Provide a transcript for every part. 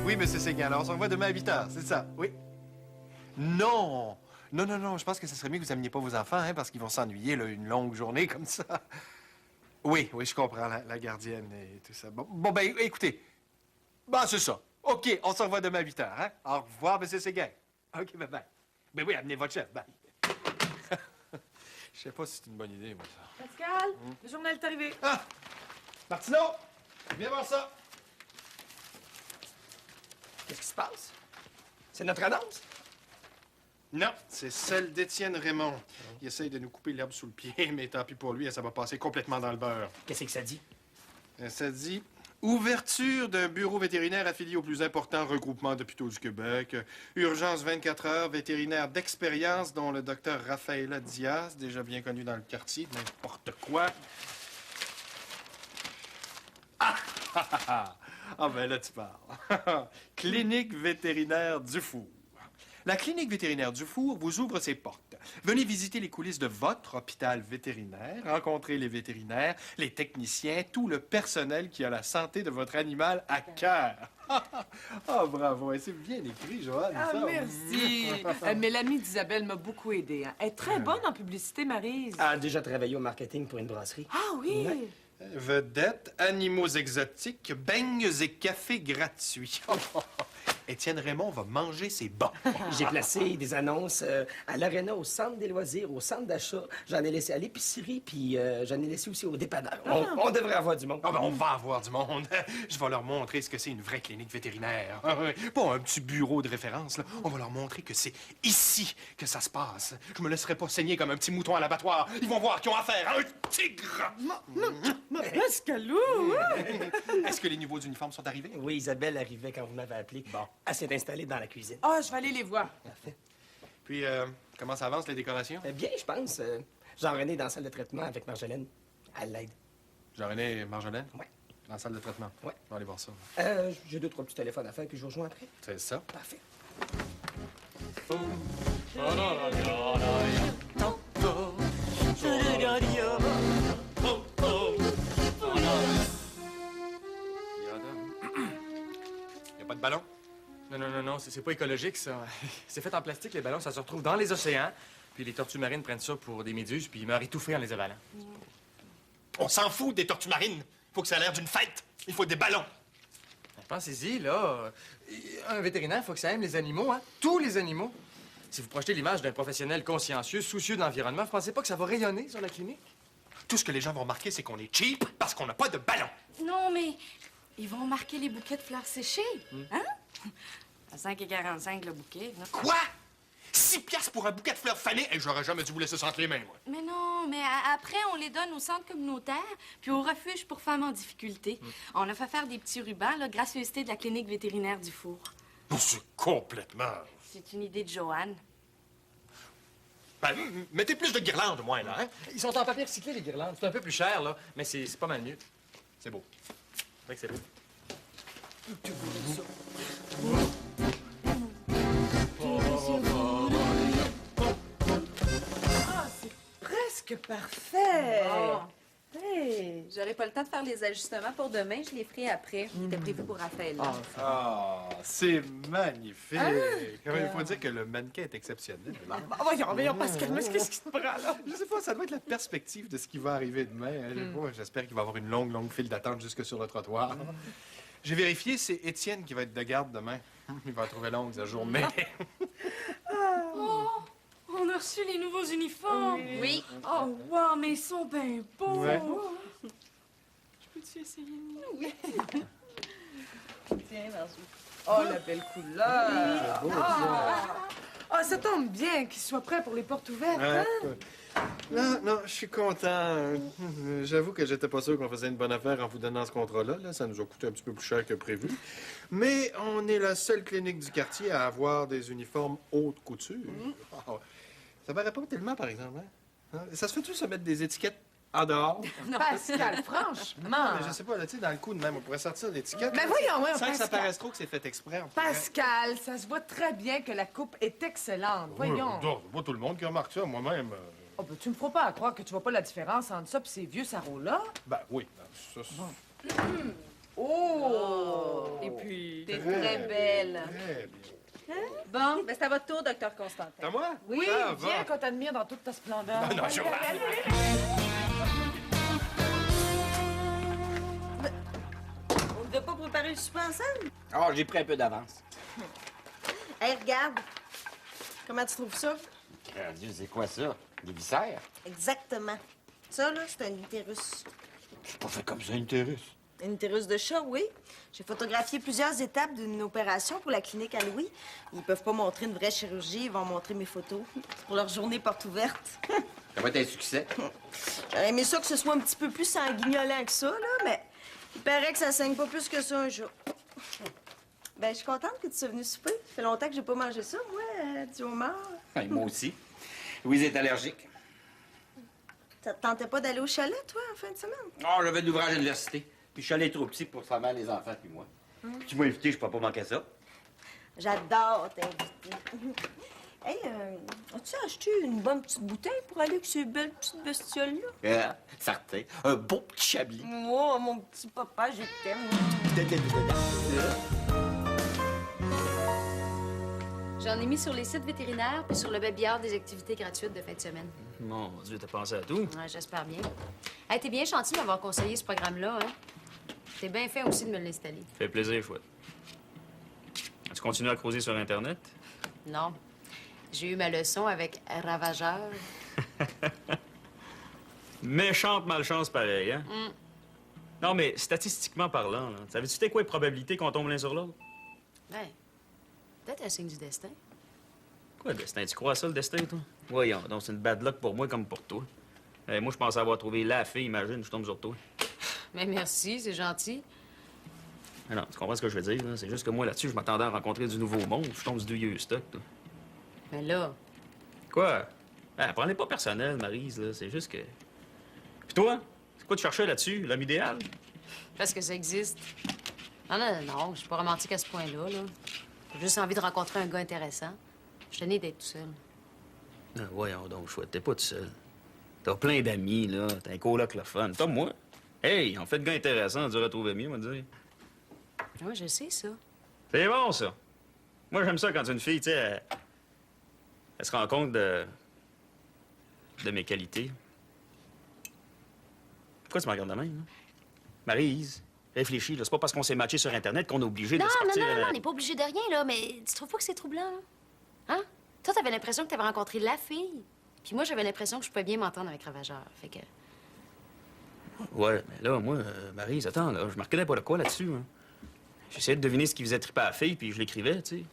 Oui, monsieur Séguin. Alors, on se revoit demain à 8 h, c'est ça? Oui. Non! Non, non, non, je pense que ce serait mieux que vous n'ameniez pas vos enfants, hein, parce qu'ils vont s'ennuyer, là, une longue journée comme ça. Oui, oui, je comprends, la gardienne et tout ça. Bon, ben, écoutez. Ben, c'est ça. OK, on se revoit demain à 8 h, hein? Au revoir, monsieur Séguin. OK, bye-bye. Ben oui, amenez votre chef, bye. Je sais pas si c'est une bonne idée, moi, ça. Pascal, le journal est arrivé. Ah! Martineau! Viens voir ça. Qu'est-ce qui se passe? C'est notre annonce? Non, c'est celle d'Étienne Raymond. Il essaye de nous couper l'herbe sous le pied, mais tant pis pour lui, ça va passer complètement dans le beurre. Qu'est-ce que ça dit? Ça dit ouverture d'un bureau vétérinaire affilié au plus important regroupement d'hôpitaux du Québec. Urgence 24 heures, vétérinaire d'expérience, dont le docteur Rafaela Diaz, déjà bien connu dans le quartier, n'importe quoi. Ah, ben là, tu parles. Clinique vétérinaire Dufour. La clinique vétérinaire Dufour vous ouvre ses portes. Venez visiter les coulisses de votre hôpital vétérinaire, rencontrer les vétérinaires, les techniciens, tout le personnel qui a la santé de votre animal à cœur. Ah, bravo, c'est bien écrit, Joanne. Ah, ça. merci. Mais l'amie d'Isabelle m'a beaucoup aidée. Hein. Elle est très bonne en publicité, Maryse. Elle a déjà travaillé au marketing pour une brasserie. Ah oui? Ouais. Vedette, animaux exotiques, beignes et cafés gratuits. Étienne Raymond va manger ses bons. J'ai placé des annonces à l'aréna, au centre des loisirs, au centre d'achat. J'en ai laissé à l'épicerie, puis j'en ai laissé aussi au dépanneur. On devrait avoir du monde. Ah ben, on va avoir du monde. Je vais leur montrer ce que c'est une vraie clinique vétérinaire. Pas un petit bureau de référence, là. On va leur montrer que c'est ici que ça se passe. Je me laisserai pas saigner comme un petit mouton à l'abattoir. Ils vont voir qu'ils ont affaire à un tigre. Pascalou! Est-ce que les nouveaux uniformes sont arrivés? Oui, Isabelle arrivait quand vous m'avez appelé. Bon. Elle s'est installée dans la cuisine. Ah, je vais aller les voir. Parfait. Puis, comment ça avance, les décorations? Bien, je pense. Jean-René dans la salle de traitement avec Marjolaine. Elle l'aide. Jean-René et Marjolaine? Ouais. Dans la salle de traitement? Ouais. On va aller voir ça. J'ai 2-3 petits téléphones à faire, puis je vous rejoins après. C'est ça? Parfait. Y a pas de ballon? Non, c'est pas écologique, ça. C'est fait en plastique, les ballons, ça se retrouve dans les océans. Puis les tortues marines prennent ça pour des méduses, puis ils meurent étouffés en les avalant. On s'en fout des tortues marines. Faut que ça ait l'air d'une fête. Il faut des ballons. Pensez-y, là. Un vétérinaire, faut que ça aime les animaux, hein? Tous les animaux. Si vous projetez l'image d'un professionnel consciencieux, soucieux de l'environnement, vous pensez pas que ça va rayonner sur la clinique? Tout ce que les gens vont remarquer, c'est qu'on est cheap parce qu'on n'a pas de ballon. Non, mais ils vont marquer les bouquets de fleurs séchées, hein? À 5,45 le bouquet. Non? Quoi? 6 piastres pour un bouquet de fleurs fanées? Et j'aurais jamais dû vous laisser ça entre les mains, moi. Mais non, mais après, on les donne au centre communautaire puis au refuge pour femmes en difficulté. On a fait faire des petits rubans, là, gracieuseté de la clinique vétérinaire du Four. Oh, c'est complètement... C'est une idée de Joanne. Ben, mettez plus de guirlandes, au moins, là, hein? Ils sont en papier recyclé, les guirlandes. C'est un peu plus cher, là, mais c'est pas mal mieux. C'est beau. C'est vrai que c'est beau. Ah, c'est presque parfait. Bon. Hey. J'aurai pas le temps de faire les ajustements pour demain, je les ferai après. Il était prévu pour Raphaël. Ah, c'est magnifique. Il faut dire que le mannequin est exceptionnel. Voyons, Pascal, mais qu'est-ce qui te prend, là? Je sais pas, ça doit être la perspective de ce qui va arriver demain. Hein. Moi, j'espère qu'il va y avoir une longue file d'attente jusque sur le trottoir. J'ai vérifié, c'est Étienne qui va être de garde demain. Il va trouver longue sa journée. Oh, on a reçu les nouveaux uniformes. Oui. Oh, wow, mais ils sont bien beaux. Ouais. Je peux-tu essayer? Tiens, merci. Oh, la belle couleur. Ah, ça tombe bien qu'il soit prêt pour les portes ouvertes, hein? Non, je suis content. J'avoue que j'étais pas sûr qu'on faisait une bonne affaire en vous donnant ce contrat-là. Là. Ça nous a coûté un petit peu plus cher que prévu. Mais on est la seule clinique du quartier à avoir des uniformes haute couture. Ah, ça paraît pas tellement, par exemple. Hein? Ça se fait-tu se mettre des étiquettes en dehors? Pascal, franchement. Mais je sais pas, là, tu sais, dans le coup de même, on pourrait sortir l'étiquette. Mais voyons, Sans que ça Pascal. paraisse trop que c'est fait exprès. on pourrait- Pascal, ça se voit très bien que la coupe est excellente. Voyons. C'est pas tout le monde qui remarque ça, moi-même. Oh, ben, tu me feras pas à croire que tu vois pas la différence entre ça et ces vieux sarraux-là. Ben oui, ça, Oh! Et puis... T'es est très belle. Très bien. Bon, ben c'est à votre tour, docteur Constantin. À moi? Oui, Ça viens va. qu'on t'admire dans toute ta splendeur. Non, je vois. On ne devait pas préparer le souper ensemble? Ah, j'ai pris un peu d'avance. Hey, regarde. Comment tu trouves ça? Dieu, c'est quoi ça? Des viscères? Exactement. Ça, là, c'est un utérus. C'est pas fait comme ça, une utérus. Un utérus de chat, oui. J'ai photographié plusieurs étapes d'une opération pour la clinique à Louis. Ils peuvent pas montrer une vraie chirurgie, ils vont montrer mes photos. C'est pour leur journée porte ouverte. Ça va être un succès. J'aurais aimé ça que ce soit un petit peu plus sanguignolant que ça, là, mais il paraît que ça saigne pas plus que ça un jour. Ben, je suis contente que tu sois venue souper. Ça fait longtemps que j'ai pas mangé ça, moi, du homard. Ouais, moi aussi. Louise est allergique. Ça te tentait pas d'aller au chalet, toi, en fin de semaine? Oh, j'avais de l'ouvrage à l'université. Puis le chalet est trop petit pour faire mal les enfants, puis moi. Tu m'as invité, je peux pas manquer ça. J'adore t'inviter. Hey, as-tu acheté une bonne petite bouteille pour aller avec ces belles petites bestioles-là? Certain. Un beau petit chablis. Oh, mon petit papa, je t'aime. J'en ai mis sur les sites vétérinaires puis sur le babillard des activités gratuites de fin de semaine. Mon Dieu, t'as pensé à tout? Ouais, j'espère bien. Hey, t'es bien gentil de m'avoir conseillé ce programme-là, hein? T'es bien fait aussi de me l'installer. Fait plaisir, chouette. Tu continues à creuser sur Internet? Non. J'ai eu ma leçon avec Ravageur. Méchante malchance pareil, hein? Non, mais statistiquement parlant, là, savais-tu c'était quoi les probabilités qu'on tombe l'un sur l'autre? Ben, peut-être un signe du destin. Quoi, le destin? Tu crois à ça, le destin, toi? Voyons, donc c'est une bad luck pour moi comme pour toi. Moi, je pensais avoir trouvé la fille, imagine, je tombe sur toi. Mais merci, c'est gentil. Mais non, tu comprends ce que je veux dire, là? C'est juste que moi, là-dessus, je m'attendais à rencontrer du nouveau monde. Je tombe du vieux stock, toi. Mais là, Quoi? Ben, prenez pas personnel, Maryse, là. C'est juste que... Puis toi? C'est quoi tu cherchais là-dessus? L'homme idéal? parce que ça existe. Non, je suis pas romantique à ce point-là, là. J'ai juste envie de rencontrer un gars intéressant. Je suis tannée d'être tout seul. Ah, voyons donc, chouette, t'es pas tout seul. T'as plein d'amis, là. T'as un coloc le fun. Comme moi. Hey, on fait de gars intéressants, on dirait trouver mieux, on va dire. Oui, je sais ça. C'est bon, ça. Moi, j'aime ça quand une fille, tu sais, elle se rend compte de mes qualités. Pourquoi tu me regardes de même, hein? Maryse, réfléchis, là. C'est pas parce qu'on s'est matché sur Internet qu'on est obligé de Non, se partir... on n'est pas obligé de rien, là, mais tu trouves pas que c'est troublant, là? Hein? Toi, t'avais l'impression que t'avais rencontré la fille. Puis moi, j'avais l'impression que je pouvais bien m'entendre avec Ravageur. Fait que... Ouais, mais là, moi, Maryse, attends, là, je me reconnais pas de quoi là-dessus, hein. J'essayais de deviner ce qui faisait triper à la fille, puis je l'écrivais, tu sais.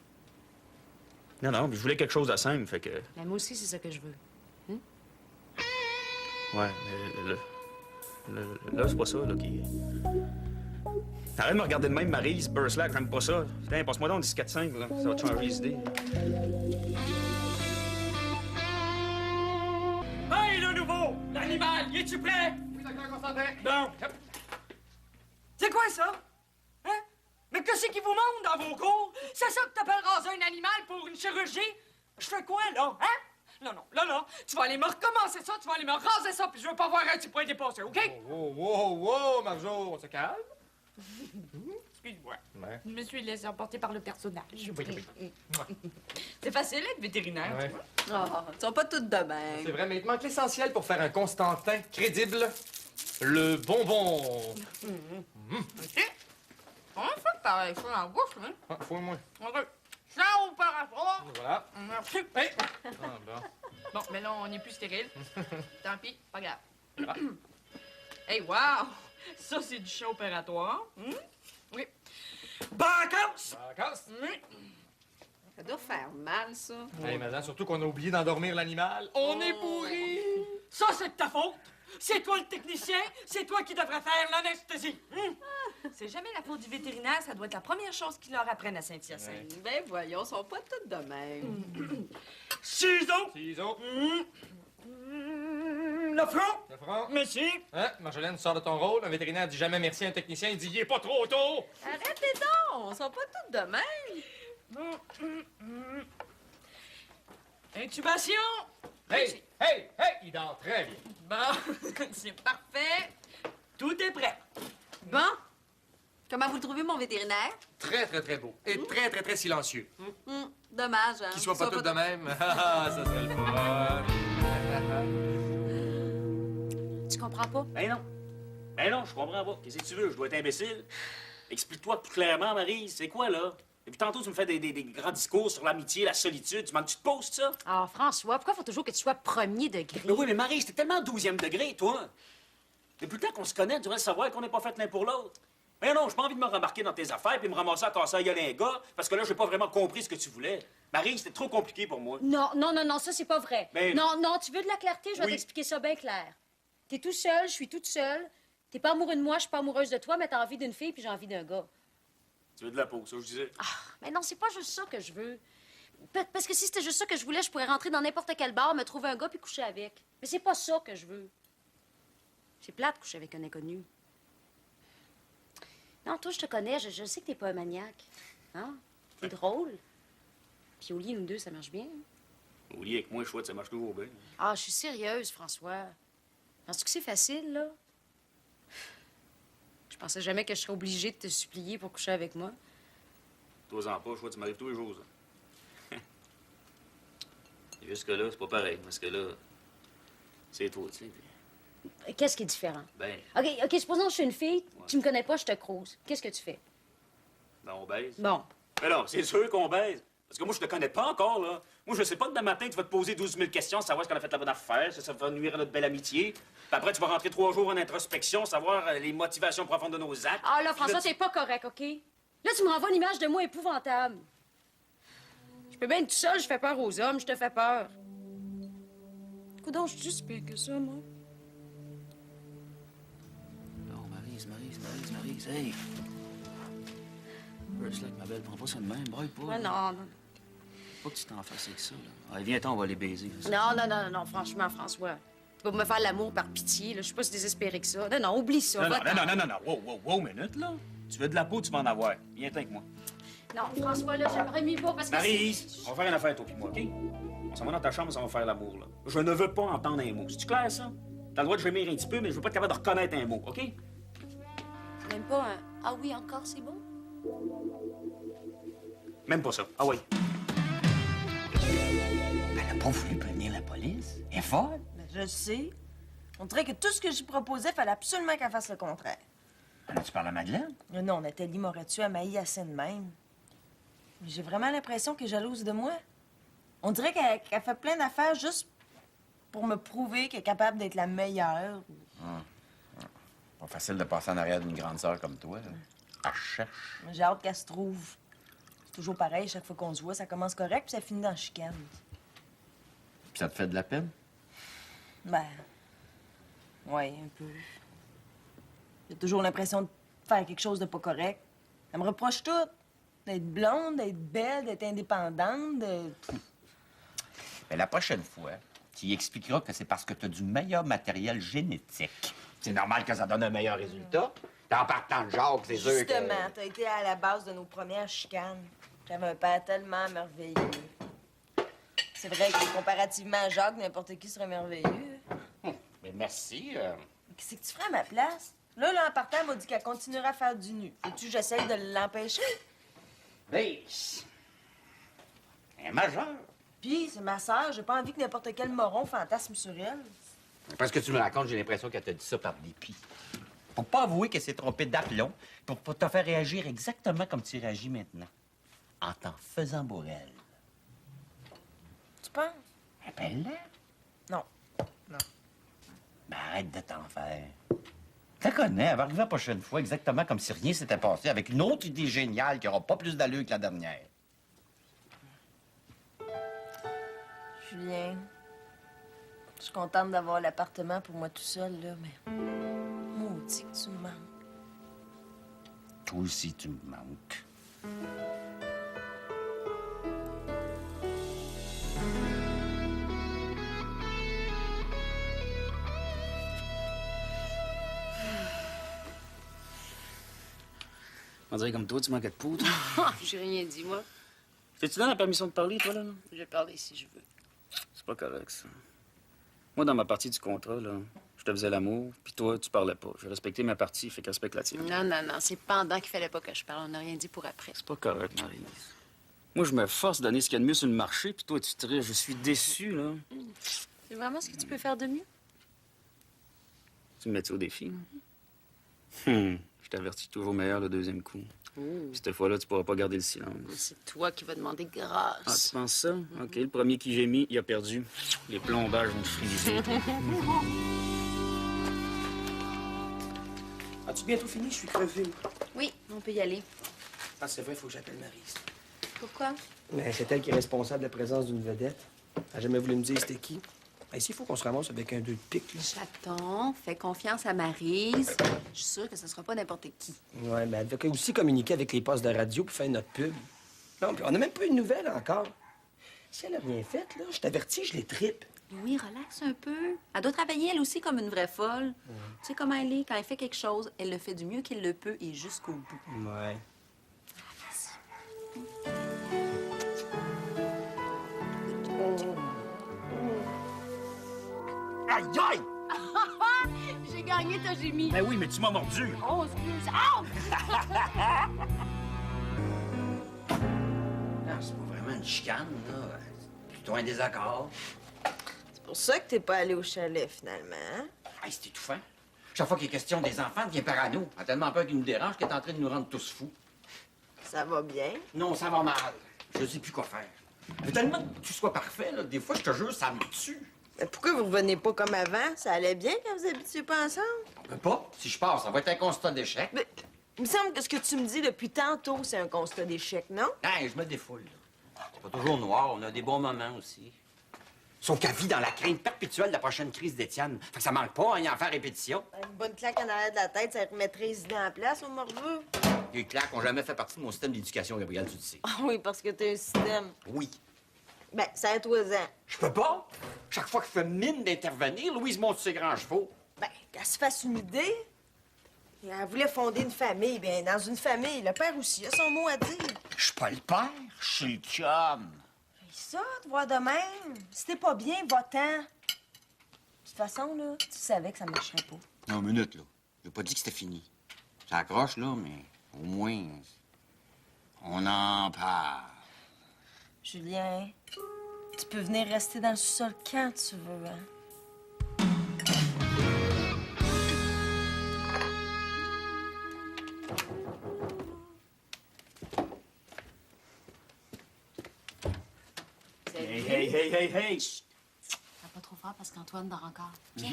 Non, puis je voulais quelque chose de simple, fait que... Mais moi aussi, c'est ça que je veux. Ouais, mais là, c'est pas ça, là, qui... Arrête de me regarder de même, Maryse, Burslack, j'aime pas ça. Putain, passe-moi donc 10-4-5, là. Ça va te changer les idées. Hey, le nouveau! L'animal, y es-tu prêt? Oui, docteur Constantin. Non. C'est quoi ça? Hein? Mais qu'est-ce qui vous manque dans vos cours? C'est ça que t'appelles raser un animal pour une chirurgie? Je fais quoi, là? Hein? Non, tu vas aller me recommencer ça, tu vas aller me raser ça, puis je veux pas voir un petit point dépassé, OK? Wow, Marjo, on se calme. Excuse-moi. Ouais. Je me suis laissé emporter par le personnage. Oui. C'est facile d'être vétérinaire, Ouais. tu vois. Oh, ils sont pas toutes de même. C'est vrai, mais il te manque l'essentiel pour faire un Constantin crédible. Le bonbon. OK? On va faire pareil, ça en bouche, hein? Ah, fouille-moi. OK. Sans opératoire. Voilà. Merci. Hey! Ah, bon. Bon, mais là, on n'est plus stérile. Tant pis, pas grave. Hey, wow! Ça, c'est du chien opératoire. Oui. Vacances! Vacances. Oui. Ça doit faire mal, ça. Hey, madame, surtout qu'on a oublié d'endormir l'animal. On est pourri! Ça, c'est de ta faute. C'est toi le technicien. C'est toi qui devrais faire l'anesthésie. C'est jamais la faute du vétérinaire, ça doit être la première chose qu'ils leur apprennent à Saint-Hyacinthe. Ben voyons, ils sont pas toutes de même. Ciseaux. Ciseaux. Le front. Le front. Merci. Hein? Marjolaine, sors de ton rôle. Un vétérinaire dit jamais merci à un technicien. Il dit il est pas trop tôt. Arrêtez donc, ils sont pas toutes de même. Intubation. Hey! Il dort très bien. Bon, c'est parfait. Tout est prêt. Bon, Comment vous le trouvez, mon vétérinaire? Très, très, très beau. Et très, très, très silencieux. Dommage, hein? Qu'il soit pas tout de même. Ah, ça serait le fun. Tu comprends pas? Ben non. Ben non, je comprends pas. Qu'est-ce que tu veux? Je dois être imbécile? Explique-toi plus clairement, Marie. C'est quoi, là? Depuis tantôt, tu me fais des grands discours sur l'amitié, la solitude. Tu te poses ça? Ah, François, pourquoi faut toujours que tu sois premier degré? Mais oui, mais Marie, c'était tellement 12e degré, toi. Depuis le temps qu'on se connaît, tu devrais savoir qu'on n'est pas fait l'un pour l'autre. Mais non, j'ai pas envie de me rembarquer dans tes affaires puis me ramasser à casser à gueule un gars, parce que là, j'ai pas vraiment compris ce que tu voulais. Marie, c'était trop compliqué pour moi. Non, ça, c'est pas vrai. Mais- Non, tu veux de la clarté? Je vais Oui. t'expliquer ça bien clair. T'es tout seul, je suis toute seule. T'es pas amoureux de moi, je suis pas amoureuse de toi, mais t'as envie d'une fille puis j'ai envie d'un gars. Tu veux de la peau, ça, je disais. Mais non, c'est pas juste ça que je veux. Parce que si c'était juste ça que je voulais, je pourrais rentrer dans n'importe quel bar, me trouver un gars puis coucher avec. Mais c'est pas ça que je veux. C'est plate de coucher avec un inconnu. Non, toi, je te connais, je sais que t'es pas un maniaque. Hein? T'es drôle. Puis au lit, nous deux, ça marche bien. Au lit avec moi, chouette, ça marche toujours bien. Ah, je suis sérieuse, François. Penses-tu que c'est facile, là? Je pensais jamais que je serais obligée de te supplier pour coucher avec moi. Toi-en pas, chouette, ça m'arrive tous les jours, ça. Jusque-là, c'est pas pareil, parce que là, c'est toi, tu sais. Qu'est-ce qui est différent? Ben, OK, supposons que je suis une fille, tu me connais pas, je te crouse. Qu'est-ce que tu fais? ben, on baise. Bon. Mais non, c'est sûr qu'on baise. Parce que moi, je te connais pas encore, là. Moi, je sais pas que demain matin, tu vas te poser 12 000 questions, savoir ce qu'on a fait la bonne affaire, ça va nuire à notre belle amitié. Puis après, tu vas rentrer 3 jours en introspection, savoir les motivations profondes de nos actes. Ah là, Puis François, tu- t'es pas correct, OK? Là, tu me renvoies une image de moi épouvantable. Je peux bien être tout seul, je fais peur aux hommes, je te fais peur. Coudonc, je suis si pire que ça, moi. Non, Maryse, hey! Reste là, ma belle, prends pas ça de même, braille pas. Ah, non. Faut que tu t'en fasses avec ça, là. Allez, viens-t'en, on va les baiser. Non, franchement, François. Tu vas me faire l'amour par pitié, là. Je suis pas si désespérée que ça. Non, oublie ça. Non, wow, minute, là. Tu veux de la peau, tu vas en avoir. Viens-t'en avec moi. Non, François, là, j'aimerais mieux pas parce que... Maryse, on va faire une affaire, toi puis moi, OK? On s'en va dans ta chambre, on va faire l'amour, là. Je ne veux pas entendre un mot. C'est-tu clair, ça? T'as le droit de gémir un petit peu, mais je veux pas être capable de reconnaître un mot, OK? Même pas un... Ah oui, encore, c'est bon? Même pas ça. Ah oui. Elle a pas voulu prévenir la police. Elle est folle. Ben, je le sais. On dirait que tout ce que j'y proposais, fallait absolument qu'elle fasse le contraire. Alors, tu parles à Madeleine? Non, Nathalie m'aurait tué à maï assez de même. Mais j'ai vraiment l'impression qu'elle est jalouse de moi. On dirait qu'elle fait plein d'affaires juste pour me prouver qu'elle est capable d'être la meilleure. Pas facile de passer en arrière d'une grande sœur comme toi. Là. Elle cherche. J'ai hâte qu'elle se trouve. C'est toujours pareil, chaque fois qu'on se voit, ça commence correct, puis ça finit dans la chicane. Puis ça te fait de la peine? Ben... ouais, un peu. J'ai toujours l'impression de faire quelque chose de pas correct. Elle me reproche tout. D'être blonde, d'être belle, d'être indépendante, de... Mais la prochaine fois, tu y expliqueras que c'est parce que tu as du meilleur matériel génétique. C'est normal que ça donne un meilleur résultat. En partant de Jacques, c'est sûr que... Justement, t'as été à la base de nos premières chicanes. J'avais un père tellement merveilleux. C'est vrai que comparativement à Jacques, n'importe qui serait merveilleux. Mais merci. Qu'est-ce que tu ferais à ma place? Là, en partant, elle m'a dit qu'elle continuerait à faire du nu. Veux-tu que j'essaye de l'empêcher? Ben, elle est majeure. Puis, c'est ma sœur, j'ai pas envie que n'importe quel moron fantasme sur elle. Parce que tu me racontes, j'ai l'impression qu'elle t'a dit ça par dépit. Pour pas avouer qu'elle s'est trompée d'aplomb, pour te faire réagir exactement comme tu réagis maintenant. En t'en faisant bourrelle. Tu penses? Appelle-la. Non. Non. Ben, arrête de t'en faire. Tu la connais, elle va arriver la prochaine fois exactement comme si rien s'était passé, avec une autre idée géniale qui aura pas plus d'allure que la dernière. Julien, je suis contente d'avoir l'appartement pour moi tout seul, là, mais... maudit que tu me manques. Toi aussi, tu me manques. On dirait comme toi, tu manques de peau, toi. J'ai rien dit, moi. T'es-tu donné la permission de parler, toi, là? Je vais parler si je veux. C'est pas correct, ça. Moi, dans ma partie du contrat, là, je te faisais l'amour, puis toi, tu parlais pas. J'ai respecté ma partie, fait que respecte la tienne. Non, non, non, c'est pendant qu'il fallait pas que je parle. On n'a rien dit pour après. C'est pas correct, Maryse. Moi, je me force de donner ce qu'il y a de mieux sur le marché, puis toi, tu te triches. Je suis déçu, là. C'est vraiment ce que tu peux faire de mieux? Tu me mets-tu au défi? Je t'avertis toujours meilleur le deuxième coup. Cette fois-là, tu pourras pas garder le silence. C'est toi qui vas demander Ah, grâce. tu penses ça? OK, le premier qui j'ai mis, il a perdu. Les plombages vont te friser. As-tu bientôt fini? Je suis crevé. Oui, on peut y aller. Ah, c'est vrai, il faut que j'appelle Maryse. Pourquoi? Mais c'est elle qui est responsable de la présence d'une vedette. Elle n'a jamais voulu me dire c'était qui. Ici, il faut qu'on se ramasse avec un 2 de pique, là. Chaton, fais confiance à Maryse. Je suis sûre que ce sera pas n'importe qui. Ouais, mais elle devait aussi communiquer avec les postes de radio pour faire notre pub. Non, puis on n'a même pas eu de nouvelles encore. Si elle a rien fait, là, je t'avertis, je les tripe. Oui, relaxe un peu. Elle doit travailler, elle aussi, comme une vraie folle. Tu sais comment elle est? Quand elle fait quelque chose, elle le fait du mieux qu'elle le peut et jusqu'au bout. Ouais. Aïe, aïe! J'ai gagné, t'as Jimmy. Ben oui, mais tu m'as mordu. Oh, excuse. Oh! Non, c'est pas vraiment une chicane, là. C'est plutôt un désaccord. C'est pour ça que t'es pas allé au chalet, finalement, hein? Hey, c'est étouffant. Chaque fois qu'il est question des enfants, elle devient parano. Elle a tellement peur qu'ils nous dérangent qu'elle est en train de nous rendre tous fous. Ça va bien? Non, ça va mal. Je sais plus quoi faire. Mais tellement que tu sois parfait, là, des fois, je te jure, ça me tue. Mais pourquoi vous revenez pas comme avant? Ça allait bien quand vous habitiez pas ensemble? On peut pas. Si je pars, ça va être un constat d'échec. Mais il me semble que ce que tu me dis depuis tantôt, c'est un constat d'échec, non? Hey, je me défoule, là. C'est pas toujours noir, on a des bons moments aussi. Sauf qu'elle vit dans la crainte perpétuelle de la prochaine crise d'Étienne. Fait que ça manque pas, hein, y en faire répétition. Une bonne claque en arrière de la tête, ça remettrait les idées en place au morveux. Les claques ont jamais fait partie de mon système d'éducation, Gabriel, tu le sais. Ah oui, parce que t'as un système. Oui. Ben, ça a 3 ans. Je peux pas. Chaque fois que je fais mine d'intervenir, Louise monte ses grands chevaux. Ben, qu'elle se fasse une idée. Et elle voulait fonder une famille. Bien, dans une famille, le père aussi a son mot à dire. Je suis pas le père, je suis le chum. Ça, te voir de même. Si t'es pas bien, va-t'en. De toute façon, là, tu savais que ça marcherait pas. Non, une minute, là. J'ai pas dit que c'était fini. Ça accroche, là, mais au moins, on en parle. Julien, tu peux venir rester dans le sous-sol quand tu veux, hein? Hey! T'as pas trop fort parce qu'Antoine dort encore. Viens.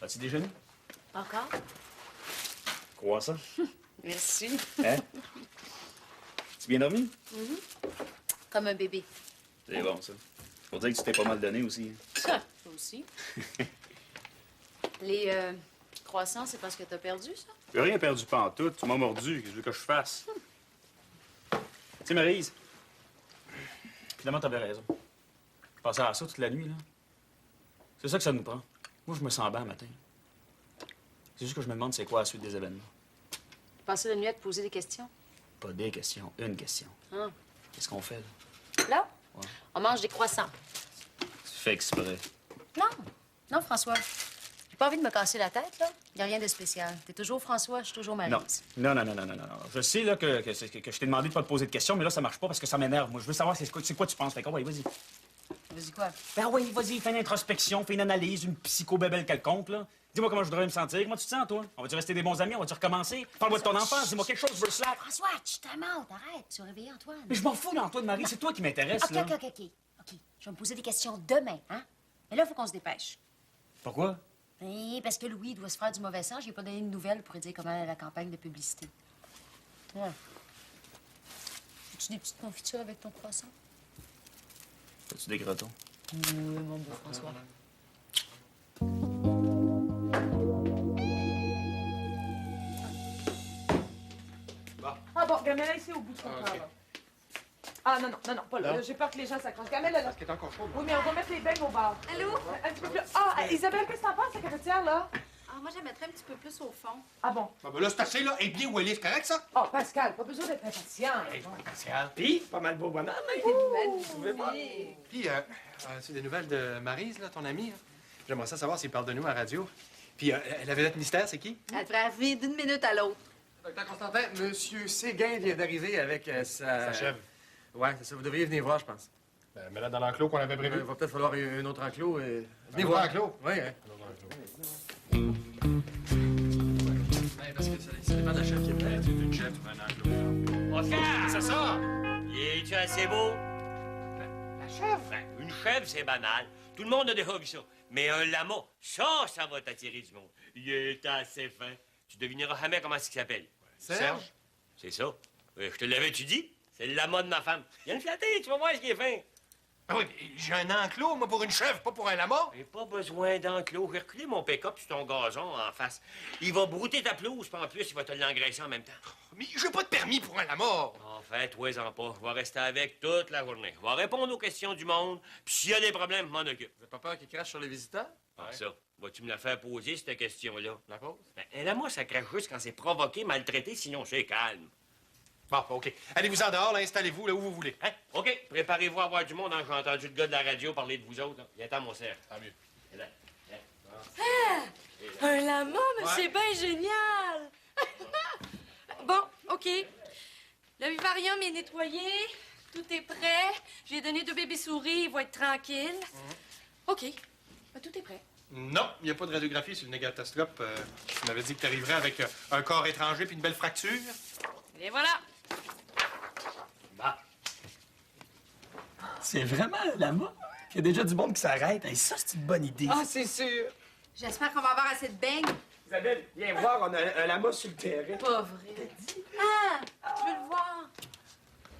As-tu déjeuné? Pas encore? Croissant. Merci. Hein? Tu bien dormi? Comme un bébé. C'est bon, ça. Faut dire que tu t'es pas mal donné aussi. Ça aussi. Les croissants, c'est parce que t'as perdu, ça? J'ai rien perdu pantoute. Tu m'as mordu. Qu'est-ce que tu veux que je fasse? Tu sais, Maryse, finalement, t'avais raison. Je pensais à ça toute la nuit, là. C'est ça que ça nous prend. Moi, je me sens bien le matin. C'est juste que je me demande c'est quoi la suite des événements. Passé la nuit à te poser des questions. Pas des questions, une question. Ah. Qu'est-ce qu'on fait, là? Là? Ouais. On mange des croissants. Tu fais exprès. Non. Non, François. J'ai pas envie de me casser la tête, là. Y a rien de spécial. T'es toujours François, je suis toujours Maryse. Non. Je sais, là, que je t'ai demandé de pas te poser de questions, mais là, ça marche pas parce que ça m'énerve. Moi, je veux savoir c'est quoi tu penses. Fait que, ouais, vas-y. Vas-y, quoi? Ben oui, vas-y, fais une introspection, fais une analyse, une psychobébelle quelconque, là. Dis-moi comment je voudrais me sentir. Comment tu te sens, toi? On va-tu rester des bons amis? On va-tu recommencer? Parle-moi de ton enfance. Dis-moi quelque chose, je veux ça. François, tu t'amantes, arrête. Tu vas réveiller Antoine. Mais je m'en fous d'Antoine, Marie. C'est toi qui m'intéresse, OK. là. OK. Je vais me poser des questions demain, hein? Mais là, il faut qu'on se dépêche. Pourquoi? Oui, parce que Louis doit se faire du mauvais sang. J'ai pas donné de nouvelles pour lui dire comment est la campagne de publicité. Toi, as-tu des petites confitures avec ton croissant? As-tu des crotons? Oui, mon beau François. Ah bon, Gamela ici au bout de son corps, là. Ah non, pas là. J'ai peur que les gens s'accrochent. Gamela, là. Parce qu'elle est encore chaude. Oui, mais on va mettre les beignes au bar. Allô? Un petit peu plus. Ah, Isabelle, qu'est-ce que t'en penses, la cafetière, là? Ah, moi, je la mettrais un petit peu plus au fond. Ah bon? Ah, ben là, c'est assez, là. Et bien où elle est, c'est correct, ça? Oh, Pascal, pas besoin d'être impatient. Puis, pas mal beau bonhomme. Puis, c'est des nouvelles de Maryse, là, ton amie. Hein? J'aimerais ça savoir s'il parle de nous à la radio. Puis, la vedette mystère, c'est qui? Elle devrait arriver d'une minute à l'autre. Docteur Constantin, Monsieur Séguin vient d'arriver avec sa... Sa chèvre. Ouais, c'est ça. Vous devriez venir voir, je pense. Ben, mets-la dans l'enclos qu'on avait prévu. Il va peut-être falloir un autre enclos. Venez Un voir. autre enclos? Oui, hein. Ouais, parce que ça dépend de la chèvre qui est prête. C'est une chèvre, un enclos. Oscar! C'est ça! Es-tu assez beau? La chèvre? Ben, une chèvre, c'est banal. Tout le monde a déjà vu ça. Mais un lama, ça va t'attirer du monde. Il est assez fin. Tu devineras jamais comment il s'appelle. Serge? C'est ça. Je te l'avais-tu dit? C'est le lama de ma femme. Viens le flatter, tu vas voir ce qui est fin. Ah oui, mais j'ai un enclos, moi, pour une chèvre, pas pour un lama. J'ai pas besoin d'enclos. J'ai reculé mon pick-up sur ton gazon en face. Il va brouter ta pelouse, puis en plus, il va te l'engraisser en même temps. Mais j'ai pas de permis pour un lama. En fait, toi-en pas. Je vais rester avec toute la journée. Je vais répondre aux questions du monde, puis s'il y a des problèmes, je m'en occupe. Vous n'avez pas peur qu'il crache sur les visiteurs? Ah, ça. Vas-tu me la faire poser, cette question-là? La pause? Ben, un lama, ça crache juste quand c'est provoqué, maltraité, sinon c'est calme. Bon, OK. Allez-vous-en dehors, là, installez-vous là où vous voulez. Hein? OK, préparez-vous à voir du monde, hein? J'ai entendu le gars de la radio parler de vous autres. Là. Viens-t'en, mon cerf. Tant mieux. Viens là. Un lama, mais c'est bien génial! Bon, OK. Le vivarium est nettoyé. Tout est prêt. J'ai donné 2 bébés souris. Ils vont être tranquilles. OK. Ben, tout est prêt. Non, il n'y a pas de radiographie sur le négatoscope. Tu m'avais dit que tu arriverais avec un corps étranger puis une belle fracture. Et voilà. Bah. C'est vraiment un lama? Il y a déjà du monde qui s'arrête. Hey, ça, c'est une bonne idée. Ah, c'est sûr. J'espère qu'on va avoir assez de beignes. Isabelle, viens voir, on a un lama sur le terrain. Pas vrai. Ah, je veux le voir.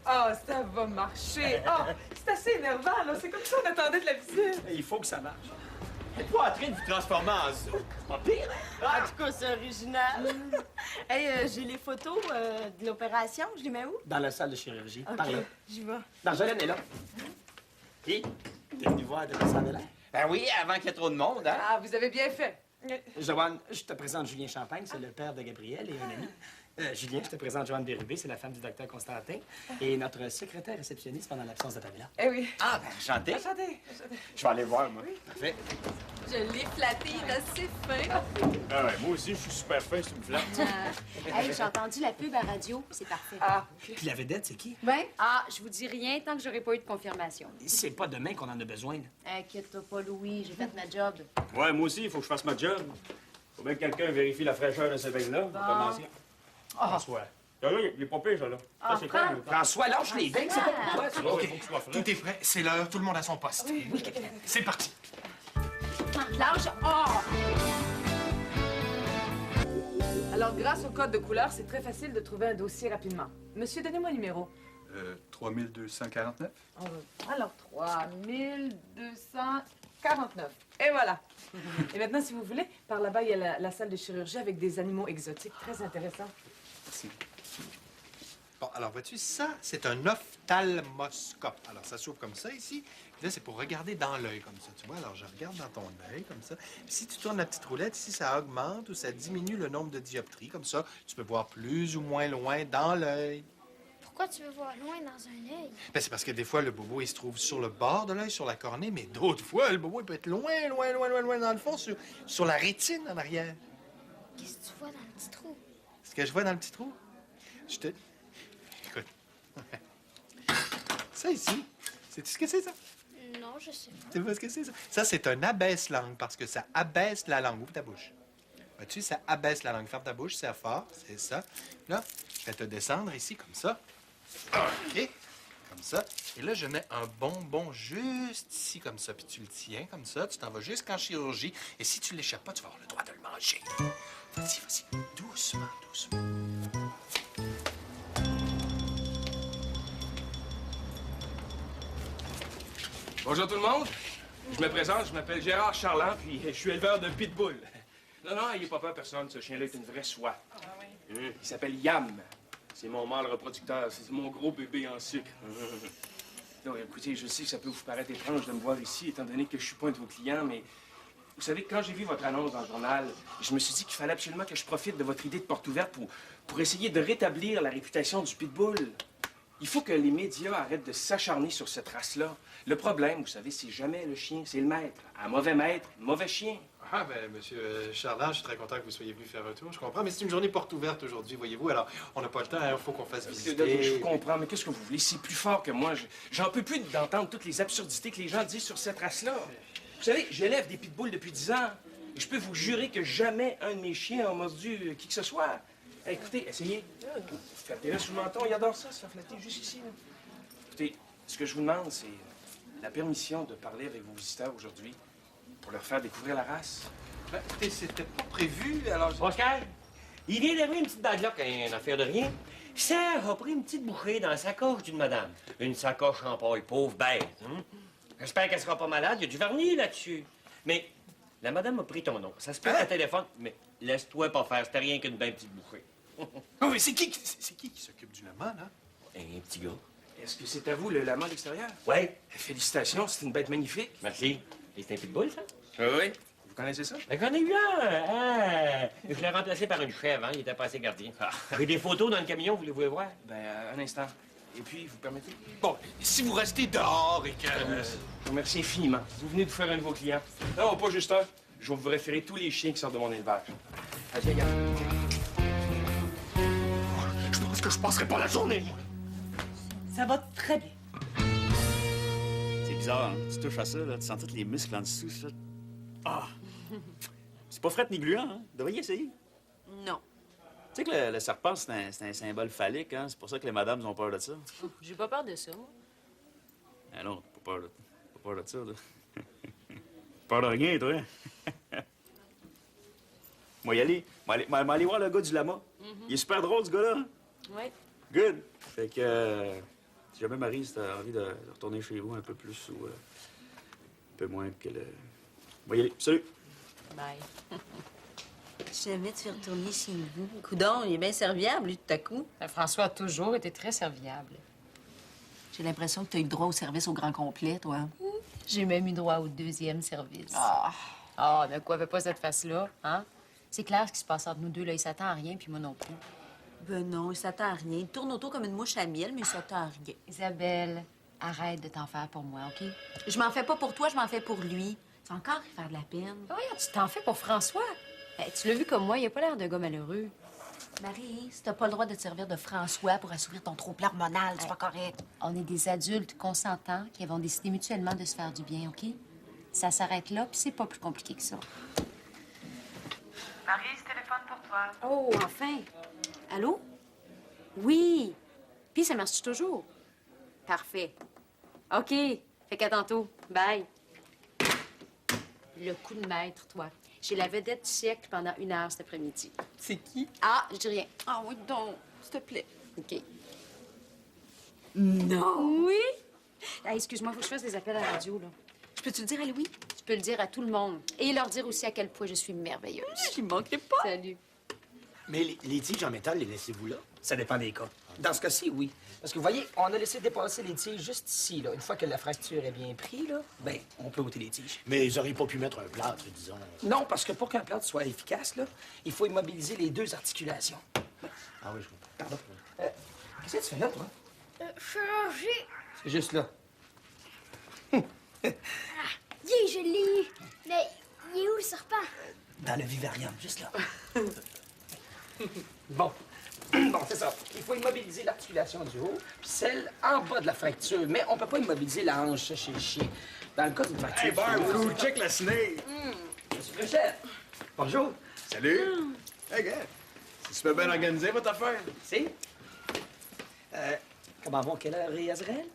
Ah, ça va marcher. Ah, c'est assez énervant, là. C'est comme ça on attendait de la visite. Il faut que ça marche. Êtes-vous en train de vous transformer en zoo? Pas pire, hein? En tout cas, c'est original. Hey, j'ai les photos de l'opération. Je les mets où? Dans la salle de chirurgie. OK, Par là. j'y vais. Marjolaine est là. Puis, t'es venu voir de quoi ça avait l'air? Ben oui, avant qu'il y ait trop de monde, hein? Ah, vous avez bien fait. Joanne, je te présente Julien Champagne, c'est le père de Gabriel et un ami. Julien, je te présente Joanne Bérubé, c'est la femme du docteur Constantin et notre secrétaire réceptionniste pendant l'absence de Pamela. Eh oui. Ah, ben, enchanté. Enchanté. Je vais aller voir, moi. Parfait. Je l'ai flatté, il est assez fin. Ah ouais, moi aussi, je suis super fin, si tu me flattes. Hey, j'ai entendu la pub à radio. C'est parfait. Ah, Puis la vedette, c'est qui? Ben? Ah, je vous dis rien tant que j'aurai pas eu de confirmation. C'est pas demain qu'on en a besoin, là. Inquiète-toi pas, Louis. J'ai fait ma job. Ouais, moi aussi, il faut que je fasse ma job. Faut bien que quelqu'un vérifie la fraîcheur de ces beignes-là. Pour commencer. François. Là, il est pas pire, ça, là. Ça, c'est Franck. quoi? François, lâche les beignes, c'est pas pour toi. ça. OK. Il faut que je sois frais. Tout est prêt, c'est l'heure, tout le monde à son poste. Oui, c'est parti. Lâche. Oh! alors, grâce au code de couleur, c'est très facile de trouver un dossier rapidement. Monsieur, donnez-moi le numéro. 3249. Alors, 3249. Et voilà. Et maintenant, si vous voulez, par là-bas, il y a la salle de chirurgie avec des animaux exotiques très intéressants. Merci. Bon, alors, vois-tu, ça, c'est un ophtalmoscope. Alors, ça s'ouvre comme ça, ici. Puis là, c'est pour regarder dans l'œil, comme ça, tu vois. Alors, je regarde dans ton œil, comme ça. Puis si tu tournes la petite roulette, ici, ça augmente ou ça diminue le nombre de dioptries. Comme ça, tu peux voir plus ou moins loin dans l'œil. Pourquoi tu veux voir loin dans un œil? Ben, c'est parce que des fois, le bobo, il se trouve sur le bord de l'œil, sur la cornée, mais d'autres fois, le bobo, il peut être loin, loin, loin, loin, loin dans le fond, sur la rétine en arrière. Qu'est-ce que tu vois dans le petit trou? Ce que je vois dans le petit trou? Je te... Écoute. Ça ici, sais-tu ce que c'est, ça? Non, je sais pas. Tu sais pas ce que c'est, ça? Ça, c'est un abaisse-langue, parce que ça abaisse la langue. Ouvre ta bouche. Vois-tu, ça abaisse la langue. Ferme ta bouche, c'est fort, c'est ça. Là, je vais te descendre ici, comme ça. OK. Comme ça. Et là, je mets un bonbon juste ici, comme ça. Puis tu le tiens, comme ça. Tu t'en vas jusqu'en chirurgie. Et si tu l'échappes pas, tu vas avoir le droit de le manger. Vas-y, vas-y. Doucement, doucement. Bonjour tout le monde. Je me présente, je m'appelle Gérard Charland, puis je suis éleveur de pitbull. Non, ayez pas peur, personne. Ce chien-là est une vraie soie. Il s'appelle Yam. C'est mon mâle reproducteur. C'est mon gros bébé en sucre. Non, écoutez, je sais que ça peut vous paraître étrange de me voir ici, étant donné que je suis pas un de vos clients, mais Vous savez, quand j'ai vu votre annonce dans le journal, je me suis dit qu'il fallait absolument que je profite de votre idée de porte ouverte pour essayer de rétablir la réputation du Pitbull. Il faut que les médias arrêtent de s'acharner sur cette race-là. Le problème, vous savez, c'est jamais le chien, c'est le maître. Un mauvais maître, mauvais chien. Ah, ben, monsieur Charland, je suis très content que vous soyez venu faire un tour, je comprends. Mais c'est une journée porte ouverte aujourd'hui, voyez-vous. Alors, on n'a pas le temps, il faut qu'on fasse visiter. Je comprends, mais qu'est-ce que vous voulez? C'est plus fort que moi. J'en peux plus d'entendre toutes les absurdités que les gens disent sur cette race-là. Vous savez, j'élève des pitbulls depuis 10 ans. Et je peux vous jurer que jamais un de mes chiens a mordu qui que ce soit. Écoutez, essayez. Flattez-le sur le menton. Il adore ça, se faire flatter juste ici. Là. Écoutez, ce que je vous demande, c'est la permission de parler avec vos visiteurs aujourd'hui pour leur faire découvrir la race. Ben, écoutez, c'était pas prévu, alors... Oscar, il vient d'ouvrir une petite bague-là, une affaire de rien. Serge a pris une petite bouchée dans la sacoche d'une madame. Une sacoche en paille, pauvre bête. Hein? J'espère qu'elle sera pas malade, il y a du vernis là-dessus. Mais la madame a pris ton nom. Ça se peut à téléphone, mais laisse-toi pas faire, c'était rien qu'une bien petite bouchée. Oh, mais c'est qui qui s'occupe du lama, là? Un petit gars. Est-ce que c'est à vous, le lama à l'extérieur? Oui. Félicitations, c'est une bête magnifique. Merci. Et c'est un pitbull, ça? Oui. Vous connaissez ça? Ben, j'en ai eu un. Ah, je l'ai remplacé par une chèvre, hein. Il était pas assez gardien. J'ai des photos dans le camion, voulez-vous les voir? Ben, un instant. Et puis, vous permettez? Bon, si vous restez dehors et que... Je vous remercie infiniment. Vous venez de faire un de vos clients. Non, pas juste un. Je vais vous référer tous les chiens qui sortent de mon élevage. Allez, regarde. Je pense que je passerai pas la journée, moi. Ça va très bien. C'est bizarre, hein? Tu touches à ça, là, tu sens tous les muscles en dessous, ça. Ah! C'est pas fret ni gluant, hein? Vous devriez essayer. Non. Tu sais que le serpent, c'est un symbole phallique, hein? C'est pour ça que les madames ont peur de ça. J'ai pas peur de ça, moi. Ah non, pas peur de ça, là. Peur de rien, toi. Moi, y aller. Moi, aller voir le gars du lama. Il est super drôle, ce gars-là. Oui. Good. Fait que, si jamais Marie, si t'as envie de retourner chez vous un peu plus ou un peu moins que le... Moi, y aller. Salut. Bye. Jamais tu veux retourner chez vous. Coudon, il est bien serviable, lui, tout à coup. François a toujours été très serviable. J'ai l'impression que tu as eu droit au service au grand complet, toi. J'ai même eu droit au 2e service. Ah, de quoi fait pas cette face-là, hein? C'est clair ce qui se passe entre nous deux, là. Il s'attend à rien, puis moi non plus. Ben non, il s'attend à rien. Il tourne autour comme une mouche à miel, mais il s'attend à rien. Isabelle, arrête de t'en faire pour moi, OK? Je m'en fais pas pour toi, je m'en fais pour lui. C'est encore y faire de la peine. Ah, regarde, tu t'en fais pour François. Tu l'as vu comme moi, il a pas l'air de gars malheureux. Marie, si t'as pas le droit de te servir de François pour assouvir ton trop-plein hormonal, c'est pas correct. On est des adultes consentants qui vont décider mutuellement de se faire du bien, OK? Ça s'arrête là, puis c'est pas plus compliqué que ça. Marie, je téléphone pour toi. Oh, enfin! Allô? Oui! Puis ça marche toujours? Parfait. OK. Fait qu'à tantôt. Bye. Le coup de maître, toi. J'ai la vedette du siècle pendant 1 heure cet après-midi. C'est qui? Ah, je dis rien. Ah oui, donc, s'il te plaît. OK. Non! Oui? Ah, excuse-moi, faut que je fasse des appels à la radio, là. Je peux-tu le dire à Louis? Tu peux le dire à tout le monde. Et leur dire aussi à quel point je suis merveilleuse. Je ne manquerai pas. Salut. Mais les tiges en métal, les laissez-vous là? Ça dépend des cas. Dans ce cas-ci, oui. Parce que vous voyez, on a laissé dépasser les tiges juste ici, là. Une fois que la fracture est bien prise, là, ben, on peut ôter les tiges. Mais ils auraient pas pu mettre un plâtre, disons. Non, parce que pour qu'un plâtre soit efficace, là, il faut immobiliser les 2 articulations. Ah oui, je comprends. Pardon. Qu'est-ce que tu fais là, toi? Changer. C'est juste là. Je l'ai. Mais il est où le serpent? Dans le vivarium, juste là. Bon. Bon, c'est ça. Il faut immobiliser l'articulation du haut, puis celle en bas de la fracture. Mais on peut pas immobiliser la hanche chez le chien. Dans le cas d'une fracture... Hey, Barbe, check la snake! Monsieur le chef. Bonjour. Salut! Hey, gars! C'est super bien organisé, votre affaire? Si? Comment vont Keller et Azrael?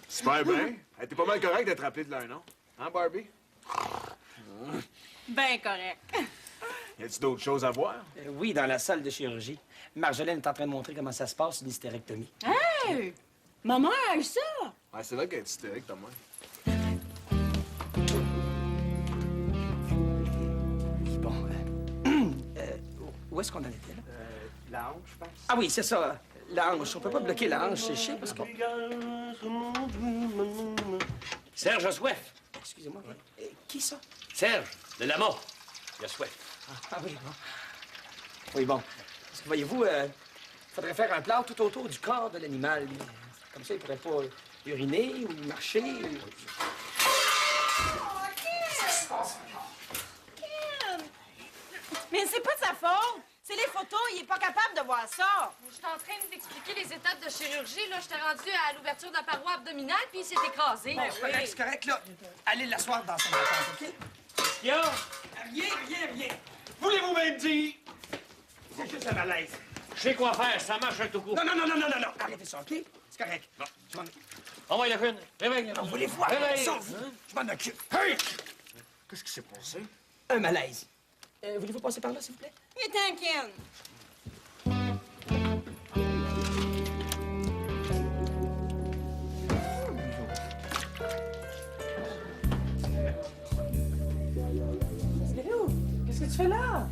Super bien. Elle était pas mal correct d'être appelée de leur nom. Hein, Barbie? Ben correct. Y a-t-il d'autres choses à voir? Oui, dans la salle de chirurgie. Marjolaine est en train de montrer comment ça se passe, une hystérectomie. Hey! Maman, ça! Ouais, c'est vrai qu'elle est hystérique, Thomas. Bon, où est-ce qu'on en était, là? La hanche, je pense. Ah oui, c'est ça. La hanche. On peut pas bloquer la hanche chez le chien parce qu'on... Serge a soif. Excusez-moi. Qui ça? Serge, de l'amour. Il a soif. Ah oui, bon. Oui, bon. Parce que voyez-vous, il faudrait faire un plat tout autour du corps de l'animal. Comme ça, il pourrait pas uriner ou marcher. Mais c'est pas de sa faute. C'est les photos, il est pas capable de voir ça. Je suis en train de t'expliquer les étapes de chirurgie. Là, je t'ai rendu à l'ouverture de la paroi abdominale, puis il s'est écrasé. Bon, c'est correct, là. Allez l'asseoir dans son attente, OK? Qu'est-ce qu'il y a? Rien. Voulez-vous même dire? C'est juste un malaise. Je sais quoi faire, ça marche un tout coup. Non. Arrêtez ça, OK? C'est correct. Bon. Envoie la cune. Réveille. On va les voir. Réveille. Ça, je m'en occupe. Hey! Qu'est-ce qui s'est passé? Un malaise. Voulez-vous passer par là, s'il vous plaît? Il est inquiet. Zéro, qu'est-ce que tu fais là?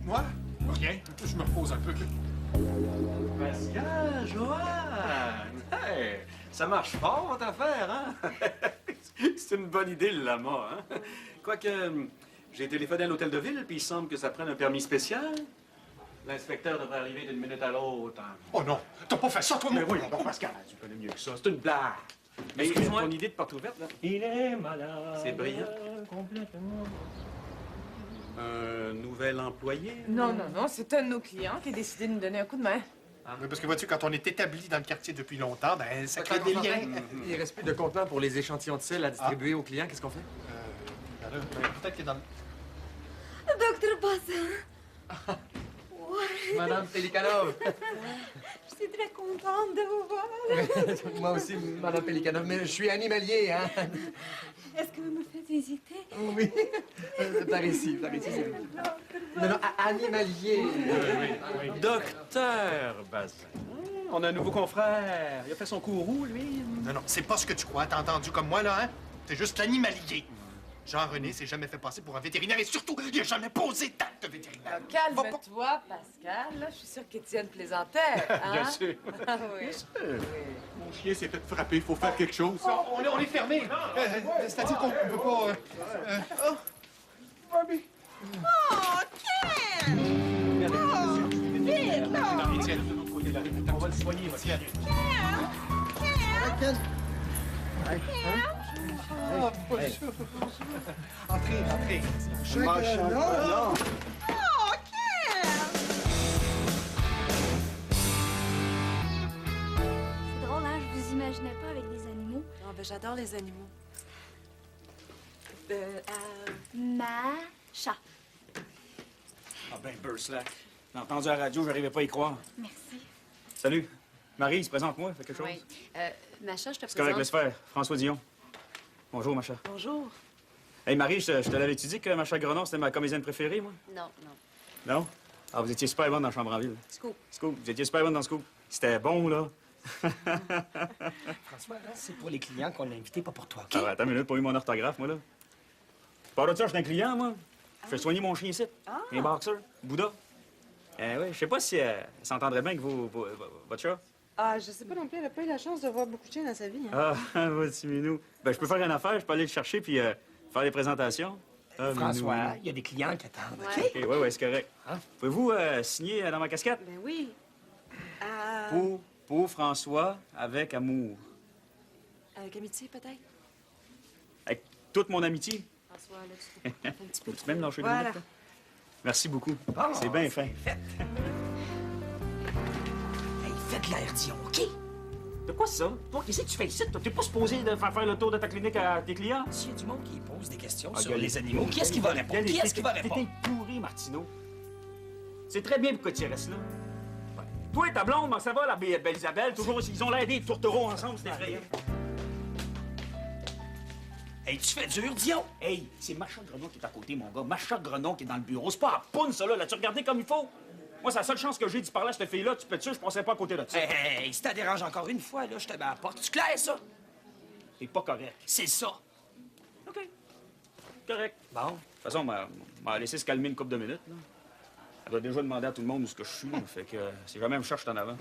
Moi? Rien. Je me repose un peu. Pascal, Joanne! Hey, ça marche fort, votre affaire, hein? C'est une bonne idée, le lama, hein? Quoique, j'ai téléphoné à l'hôtel de ville, puis il semble que ça prenne un permis spécial. L'inspecteur devrait arriver d'une minute à l'autre. Hein. Oh non! T'as pas fait ça, toi, Mais mon... oui, bon, Pascal, tu connais mieux que ça. C'est une blague. Mais Excuse-moi. ton idée de porte ouverte, là? Il est malade. C'est brillant. Complètement. Un nouvel employé? Non, c'est un de nos clients qui a décidé de nous donner un coup de main. Oui, parce que vois-tu, quand on est établi dans le quartier depuis longtemps, ben ça crée Quand des on liens. s'entend, il reste plus de contenants pour les échantillons de sel à distribuer aux clients. Qu'est-ce qu'on fait? Ben là, peut-être que dans le... Docteur Bazin. Ouais. Madame Pelikanov. Je suis très contente de vous voir. Moi aussi, Madame Pelikanov, mais je suis animalier, hein? Est-ce que vous me faites visiter? Oui. Par ici, s'il vous plaît. Non, animalier. Oui. Docteur Bazin. On a un nouveau confrère. Il a fait son courroux, lui. Non, c'est pas ce que tu crois. T'as entendu comme moi, là, hein? T'es juste l'animalier. Jean-René s'est jamais fait passer pour un vétérinaire et surtout, il a jamais posé d'acte de vétérinaire. Calme-toi, Pascal. Là, je suis sûre qu'Étienne plaisantait. Hein? Bien sûr. Ah oui. Mon chien s'est fait frapper, il faut faire quelque chose. On est fermé. C'est-à-dire qu'on peut pas... Bobby! Oh, Ken! Oh, vite, là! Non, Étienne, de l'autre côté de la rue. On va le soigner, Étienne. Ken! Oh, bonjour. Entrez. Non! Oh, Ken! C'est drôle, hein? Je vous imaginais pas avec des animaux. Non, ben j'adore les animaux. Macha. Ah ben, Burslack. J'ai entendu à la radio, j'arrivais pas à y croire. Merci. Salut. Maryse, présente-moi, fais quelque chose. Oui. Macha, je te C'est correct, présente... laisse faire. François Dion. Bonjour, Macha. Bonjour. Hey, Marie, je te l'avais-tu dit que Macha Grenon, c'était ma comédienne préférée, moi? Non. Non? Ah, vous étiez super bonne dans Chambre en ville. Scoop. Vous étiez super bonne dans Scoop. C'était bon, là. François, là, c'est pour les clients qu'on a invités, pas pour toi, OK? Ah, ouais, attends une minute, pas eu mon orthographe, moi, là. Par de ça, je suis un client, moi. Je fais soigner mon chien ici. Un boxer, Bouddha. Oui, je sais pas si elle s'entendrait bien avec votre chat. Ah, je sais pas non plus, elle a pas eu la chance de voir beaucoup de chiens dans sa vie. Hein? Ah, vas-y, Minou. Ben, je peux faire une affaire, je peux aller le chercher puis faire des présentations. Ah, François, Minou. il y a des clients qui attendent, OK? OK, ouais, c'est correct. Pouvez-vous signer dans ma casquette? Ben oui. Pour François, avec amour. Avec amitié, peut-être? Avec toute mon amitié. François, là, tu te un petit peu Tu peux même lâcher le Voilà. minute, là? Merci beaucoup. Bon, c'est bien fin. Hey, faites l'air Dion, OK? De quoi ça? Toi, qu'est-ce que tu fais ici? T'es pas supposé de faire le tour de ta clinique à tes clients? S'il y a du monde qui pose des questions Ah, sur regardez. les animaux, qui est-ce qui va répondre? Qui est-ce qui va répondre? T'es pourri, Martineau. C'est très bien pourquoi tu restes là. Toi et ta blonde, comment ça va, la belle Isabelle? Toujours, ils ont l'air des tourtereaux ensemble, c'est effrayant. Hey, tu fais dur, Dion? Hey, c'est Macha Grenon qui est à côté, mon gars. Macha Grenon qui est dans le bureau. C'est pas à poune, ça, là. L'as-tu regardé comme il faut? Moi, c'est la seule chance que j'ai d'y parler à cette fille-là. Tu peux être sûr, je pensais pas à côté de ça. Hey, si ça dérange encore une fois, là, je te mets à la porte. Tu clair, ça? C'est pas correct. C'est ça. OK. Correct. Bon. De toute façon, m'a laissé se calmer une couple de minutes, là. Elle doit déjà demander à tout le monde où ce que je suis, là. Fait que si jamais elle me cherche, je suis en avant.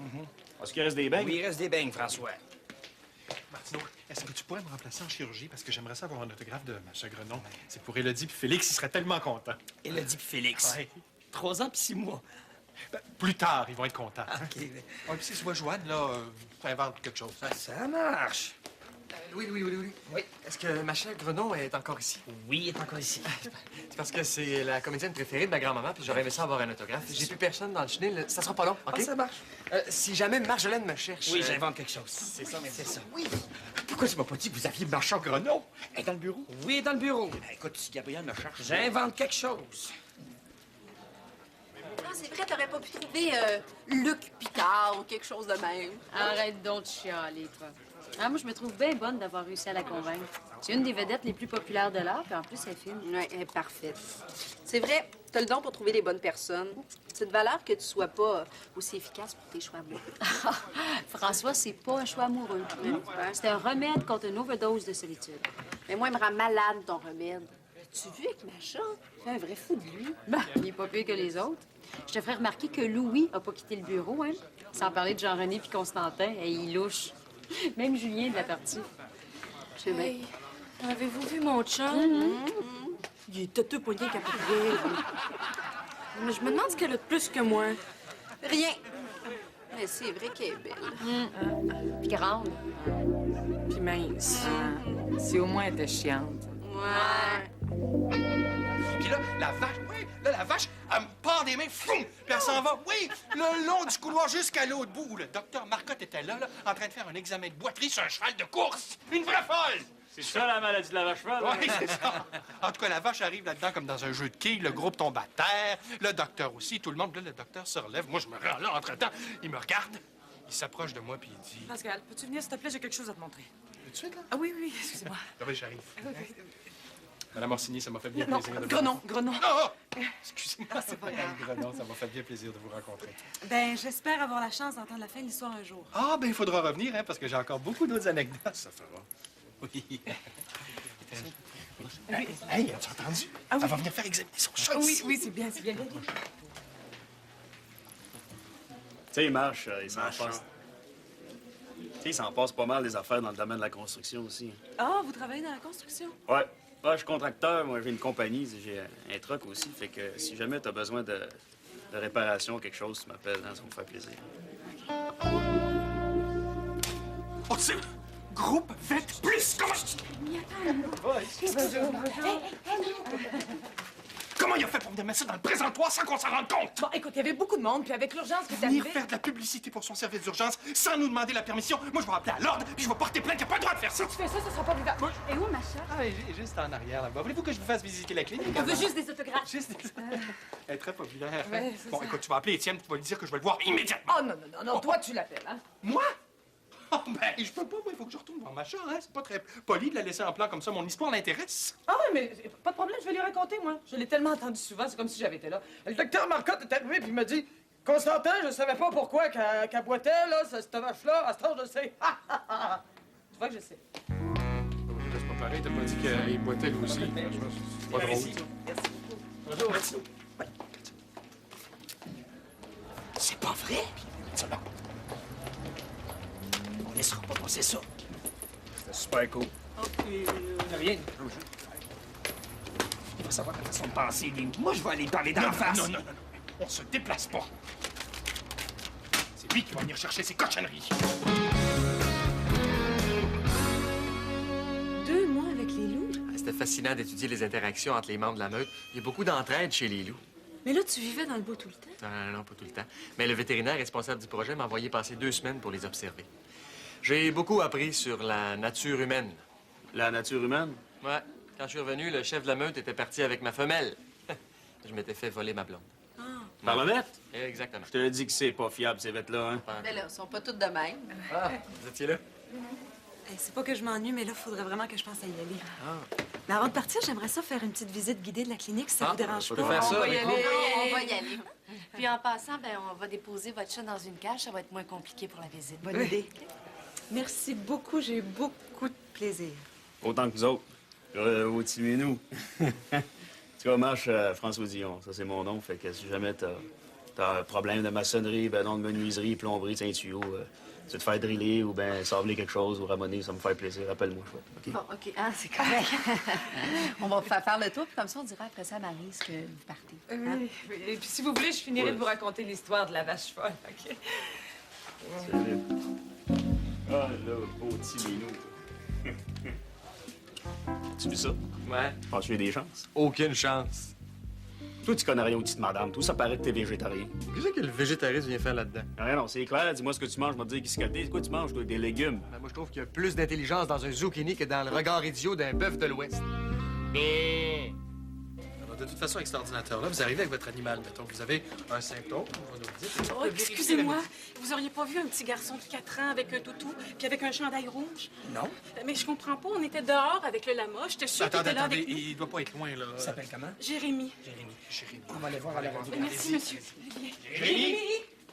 Est-ce qu'il reste des beignes? Oui, il reste des beignes, François. Martineau, est-ce que tu pourrais me remplacer en chirurgie? Parce que j'aimerais ça avoir un autographe de Macha Grenon. C'est pour Élodie puis Félix, ils seraient tellement contents. Élodie puis Félix. Ouais. 3 ans puis 6 mois. Ben, plus tard, ils vont être contents. Ah, OK. Ouais, puis si tu vois Joanne, là, tu inventes quelque chose. Ça marche. Oui. Oui. Est-ce que Macha Grenon est encore ici? Oui, elle est encore ici. C'est parce que c'est la comédienne préférée de ma grand-maman, puis j'aurais aimé ça avoir un autographe. J'ai plus personne dans le chenil. Ça sera pas long, OK? Ah, ça marche. Si jamais Marjolaine me cherche... Oui, j'invente quelque chose. C'est ça, mais c'est ça. Oui. Pourquoi tu m'as pas dit que vous aviez Macha Grenon? Elle est dans le bureau? Oui, elle est dans le bureau. Écoute, si Gabriel me cherche... J'invente quelque chose. Ah, c'est vrai, t'aurais pas pu trouver Luc Picard ou quelque chose de même. Arrête donc de chialer, toi. Ah, moi, je me trouve bien bonne d'avoir réussi à la convaincre. C'est une des vedettes les plus populaires de l'art, puis en plus, elle est fine. Oui, elle est parfaite. C'est vrai, t'as le don pour trouver les bonnes personnes. C'est de valeur que tu sois pas aussi efficace pour tes choix amoureux. François, c'est pas un choix amoureux. C'est un remède contre une overdose de solitude. Mais moi, il me rend malade, ton remède. As-tu vu avec Macha? Fais un vrai fou de lui. Ben, il est pas pire que les autres. Je te ferai remarquer que Louis a pas quitté le bureau, hein? Sans parler de Jean-René puis Constantin, et il louche. Même Julien de la partie. Je sais bien. Avez-vous vu mon chum? Il est têteux poigné capoté. Mais je me demande ce qu'elle a de plus que moi. Rien. Mais c'est vrai qu'elle est belle. Puis grande. Puis mince. Si au moins elle était chiante. Ouais. Puis là, la vache, elle me part des mains, froum, puis elle s'en va, oui, le long du couloir jusqu'à l'autre bout, où le docteur Marcotte était là, en train de faire un examen de boiterie sur un cheval de course. Une vraie folle! C'est ça, la maladie de la vache folle? Oui, c'est ça. En tout cas, la vache arrive là-dedans comme dans un jeu de quilles. Le groupe tombe à terre. Le docteur aussi. Tout le monde. Là, le docteur se relève. Moi, je me rends là, entre-temps. Il me regarde. Il s'approche de moi, puis il dit... Pascal, peux-tu venir, s'il te plaît? J'ai quelque chose à te montrer. Tout de suite, là? Ah oui, excusez-moi. Ah oui, j'arrive. Madame Orsini, ça m'a fait bien Non, plaisir de Grenon, Grenon. Oh! Excusez-moi. Ah, c'est pas grave. Madame Grenon, ça m'a fait bien plaisir de vous rencontrer. Ben, j'espère avoir la chance d'entendre la fin de l'histoire un jour. Ah, ben, il faudra revenir, hein, parce que j'ai encore beaucoup d'autres anecdotes. Ça fera. Oui. Hey, as-tu entendu? Ah oui. Elle va venir faire examiner son chat ici. Oui, c'est bien. Tu sais, il marche, il s'en Marche, passe. Tu sais, il s'en passe pas mal des affaires dans le domaine de la construction aussi. Ah, vous travaillez dans la construction? Ouais. Ouais, je suis contracteur, moi j'ai une compagnie, j'ai un truck aussi, fait que si jamais t'as besoin de réparation ou quelque chose, tu m'appelles, hein, ça me fait plaisir. Oh, c'est... Groupe Vette Plus! Comment il a fait pour venir mettre ça dans le présentoir sans qu'on s'en rende compte? Bon, écoute, il y avait beaucoup de monde, puis avec l'urgence qui est Venir arrivée... faire de la publicité pour son service d'urgence sans nous demander la permission. Moi, je vais appeler à l'ordre, puis je vais porter plainte. Il n'y a pas le droit de faire ça. Si tu fais ça, ce sera pas vivable. Et où, Macha? Ah, juste en arrière, là-bas. Voulez-vous que je vous fasse visiter la clinique? On veut juste des autographes. Juste des... Elle est très populaire. Ouais, c'est Bon, ça. écoute, tu vas appeler Étienne, tu vas lui dire que je vais le voir immédiatement. Oh, non, toi, tu l'appelles, hein? Moi? Oh, ben, je peux pas, moi. Il faut que je retourne voir Macha, hein. C'est pas très poli de la laisser en plan comme ça. Mon histoire l'intéresse. Ah oui, mais pas de problème, je vais lui raconter, moi. Je l'ai tellement entendu souvent, c'est comme si j'avais été là. Le docteur Marcotte est arrivé puis il m'a dit « Constantin, je savais pas pourquoi qu'elle boitait, là, cette vache-là, à ce temps, je sais. » Tu vois que je sais. C'est pas pareil, t'as pas dit qu'il boitait lui aussi. C'est pas drôle. Merci. Bonjour, merci. C'est pas vrai? Ça va. On laissera pas passer ça. C'était super cool. OK, rien. Il va savoir la façon de penser, lui. Moi, je vais aller parler dans la face. Non. On se déplace pas. C'est lui qui va venir chercher ses cochonneries. 2 mois avec les loups? C'était fascinant d'étudier les interactions entre les membres de la meute. Il y a beaucoup d'entraide chez les loups. Mais là, tu vivais dans le bois tout le temps? Non, pas tout le temps. Mais le vétérinaire responsable du projet m'a envoyé passer 2 semaines pour les observer. J'ai beaucoup appris sur la nature humaine. La nature humaine? Ouais. Quand je suis revenu, le chef de la meute était parti avec ma femelle. Je m'étais fait voler ma blonde. Par le maître? Exactement. Je te l'ai dit que c'est pas fiable, ces bêtes-là, hein? Mais là, ils sont pas toutes de même. Ah, vous étiez là? C'est pas que je m'ennuie, mais là, il faudrait vraiment que je pense à y aller. Mais avant de partir, j'aimerais ça faire une petite visite guidée de la clinique, si ça vous dérange on pas. peut faire ça On va avec y vous. aller. On va y aller. Puis en passant, ben, on va déposer votre chat dans une cage. Ça va être moins compliqué pour la visite. Bonne idée. Merci beaucoup, j'ai eu beaucoup de plaisir. Autant que nous autres. Continuez-nous. Tu vois, marche François Dion, ça c'est mon nom, fait que si jamais t'as T'as un problème de maçonnerie, ben non de menuiserie, plomberie, tiens, tuyau. Tu veux te faire driller ou ben sabler quelque chose ou ramoner, ça me fait plaisir. Rappelle-moi, chouette. OK? Bon, OK. Ah, c'est correct. On va faire le tour, puis comme ça, on dira après ça à Maryse que vous partez. Hein? Oui, oui. Et puis si vous voulez, je finirai de vous raconter l'histoire de la vache folle, OK? Ah, là, beau petit minou. Tu vis ça? Ouais. Penses-tu qu'il y a des chances? Aucune chance. Toi, tu connais rien aux petites madames. Tout ça paraît que t'es végétarien. Qu'est-ce que le végétarisme vient faire là-dedans? Rien, non, c'est clair. Dis-moi ce que tu manges, je vais te dire qu'est-ce que t'es. Quoi tu manges, toi? Des légumes. Ben, moi, je trouve qu'il y a plus d'intelligence dans un zucchini que dans le regard idiot d'un bœuf de l'Ouest. Alors, de toute façon, avec cet ordinateur-là, vous arrivez avec votre animal. Mettons, vous avez un symptôme, on va nous le dire. Oh, excusez-moi, vous auriez pas vu un petit garçon de 4 ans avec un toutou puis avec un chandail rouge? Non. Mais je comprends pas, on était dehors avec le lama, j'étais sûre qu'il était là avec nous. il doit pas être loin, là. Il s'appelle comment? Jérémy. Jérémy. On va aller voir à la radio. Merci, monsieur. Jérémy!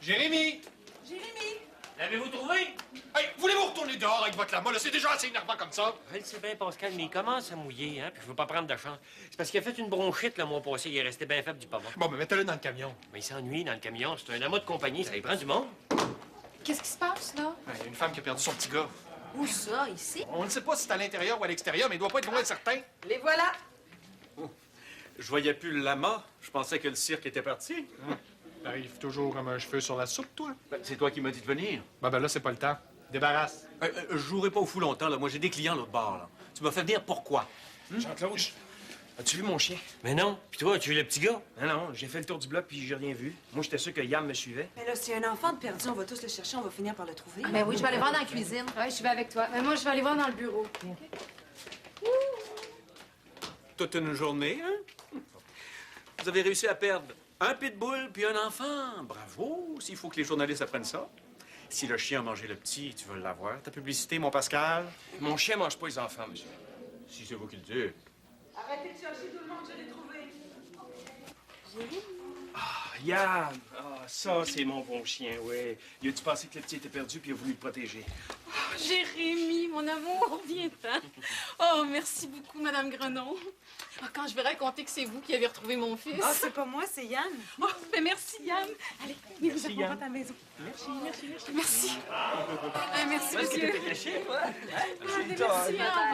Jérémy! Jérémy! L'avez-vous trouvé? Hey, voulez-vous retourner dehors avec votre lama, là? C'est déjà assez énervant comme ça. Je le sais bien, Pascal, mais il commence à mouiller, hein, puis je veux pas prendre de chance. C'est parce qu'il a fait une bronchite le mois passé, il est resté bien faible du pavot. Bon, mais mettez-le dans le camion. Mais il s'ennuie dans le camion, c'est un amas de compagnie, ça y prend du monde. Qu'est-ce qui se passe, là? Il y a une femme qui a perdu son petit gars. Où ça, ici? On ne sait pas si c'est à l'intérieur ou à l'extérieur, mais il doit pas être loin de certain. Les voilà! Je voyais plus le lama. Je pensais que le cirque était parti. T'arrives toujours comme un cheveu sur la soupe, toi. Ben, c'est toi qui m'as dit de venir. Ben là, c'est pas le temps. Débarrasse. Je jouerai pas au fou longtemps, là. Moi, j'ai des clients l'autre bord, là. Tu m'as fait venir pourquoi? Jean-Claude, as-tu vu mon chien? Mais non. Puis toi, as-tu vu le petit gars? Non, j'ai fait le tour du bloc puis j'ai rien vu. Moi, j'étais sûr que Yam me suivait. Mais là, c'est un enfant de perdu, on va tous le chercher, on va finir par le trouver. Ah, ben oui, je vais aller voir dans la cuisine. Ouais, je vais avec toi. Mais moi, je vais aller voir dans le bureau. Toute une journée, hein? Vous avez réussi à perdre un pitbull puis un enfant. Bravo, s'il faut que les journalistes apprennent ça. Si le chien a mangé le petit, tu veux l'avoir. Ta publicité, mon Pascal? Mon chien mange pas les enfants, monsieur. Si c'est vous qui le dites. Arrêtez de chercher tout le monde, je l'ai trouvé. Yam! Ah, ça, c'est mon bon chien, oui. Il a-tu pensé que le petit était perdu puis il a voulu le protéger? Oh, Jérémy, mon amour, viens-t'en. Oh, merci beaucoup, Madame Grenon. Ah, quand je vais raconter que c'est vous qui avez retrouvé mon fils. Ah, c'est pas moi, c'est Yann. Oh, ben merci, Yann. Allez, viens, nous Merci, accompagnons Yann. à ta maison. Merci, merci. Merci, Parce que monsieur. t'étais caché, moi. Merci,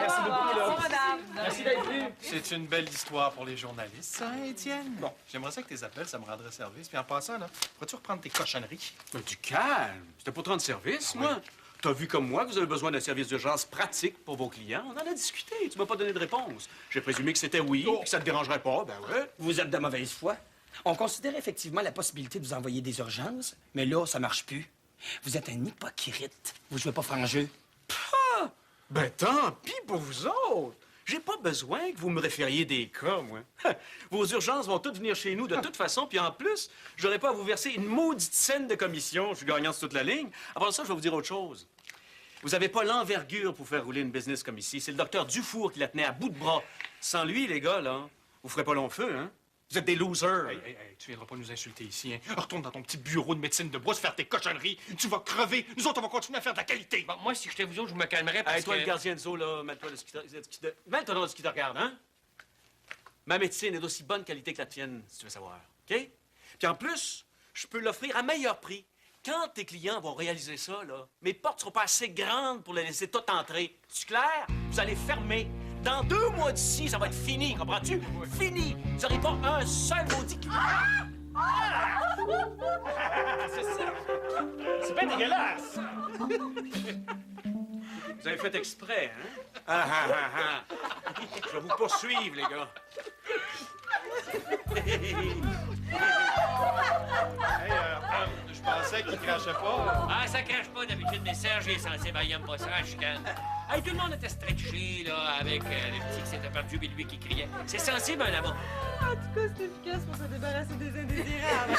Merci beaucoup, là. madame. Merci d'être venu. C'est une belle histoire pour les journalistes, ça, Étienne? Bon, j'aimerais ça que tes appels, ça me rendrait service. Puis en passant, là, pourrais-tu reprendre tes cochonneries? Ben, du calme. C'était pour te rendre service, moi. T'as vu comme moi que vous avez besoin d'un service d'urgence pratique pour vos clients. On en a discuté. Tu m'as pas donné de réponse. J'ai présumé que c'était oui, que ça te dérangerait pas. Ben ouais. Vous êtes de mauvaise foi. On considère effectivement la possibilité de vous envoyer des urgences, mais là, ça marche plus. Vous êtes un hypocrite. Vous jouez pas franc jeu. Ah! Ben tant pis pour vous autres. J'ai pas besoin que vous me référiez des cas, moi. Vos urgences vont toutes venir chez nous de toute façon, puis en plus, j'aurais pas à vous verser une maudite scène de commission. Je suis gagnant sur toute la ligne. Avant ça, je vais vous dire autre chose. Vous avez pas l'envergure pour faire rouler une business comme ici. C'est le docteur Dufour qui la tenait à bout de bras. Sans lui, les gars, là, vous ferez pas long feu, hein? Vous êtes des losers. Hey, tu viendras pas nous insulter ici, hein? Retourne dans ton petit bureau de médecine de brousse faire tes cochonneries. Tu vas crever. Nous autres, on va continuer à faire de la qualité. Bon, moi, si j'étais vous autres, je me calmerais parce Hey, toi, que... le gardien de zoo, là, mets-toi dans ce qui te regarde, hein? Ma médecine est d'aussi bonne qualité que la tienne, si tu veux savoir, OK? Puis en plus, je peux l'offrir à meilleur prix. Quand tes clients vont réaliser ça, là, mes portes seront pas assez grandes pour les laisser toutes entrer. C'est clair? Vous allez fermer. Dans 2 mois d'ici, ça va être fini, comprends-tu? Fini! Vous n'aurez pas un seul maudit client. C'est ça! C'est bien dégueulasse! Vous avez fait exprès, hein? Je vais vous poursuivre, les gars. Je pensais qu'il crachait pas. Ah, ça crache pas d'habitude, mais Serge est censé, ben, il aime pas ça, je chicane. Hey, tout le monde était stretché, là, avec le petit qui s'était perdu, puis lui qui criait. C'est sensible, un amas. En tout cas, c'est efficace pour se débarrasser des indésirables.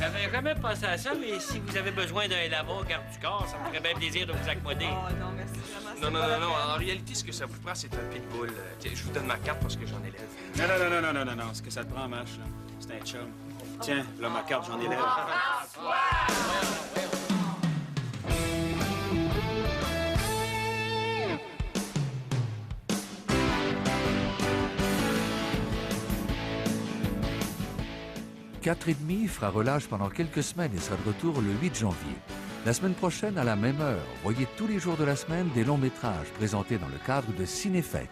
J'avais jamais pensé à ça, mais si vous avez besoin d'un lama au garde du corps, ça me ferait bien plaisir de vous accommoder. Oh non, merci vraiment. Non. En réalité, ce que ça vous prend, c'est un pitbull. Tiens, je vous donne ma carte parce que j'en élève. Non. Ce que ça te prend, Mâche, là, c'est un chum. Tiens, là, ma carte, j'en ai l'air. 4,5 fera relâche pendant quelques semaines et sera de retour le 8 janvier. La semaine prochaine, à la même heure, voyez tous les jours de la semaine des longs métrages présentés dans le cadre de Cinéfête.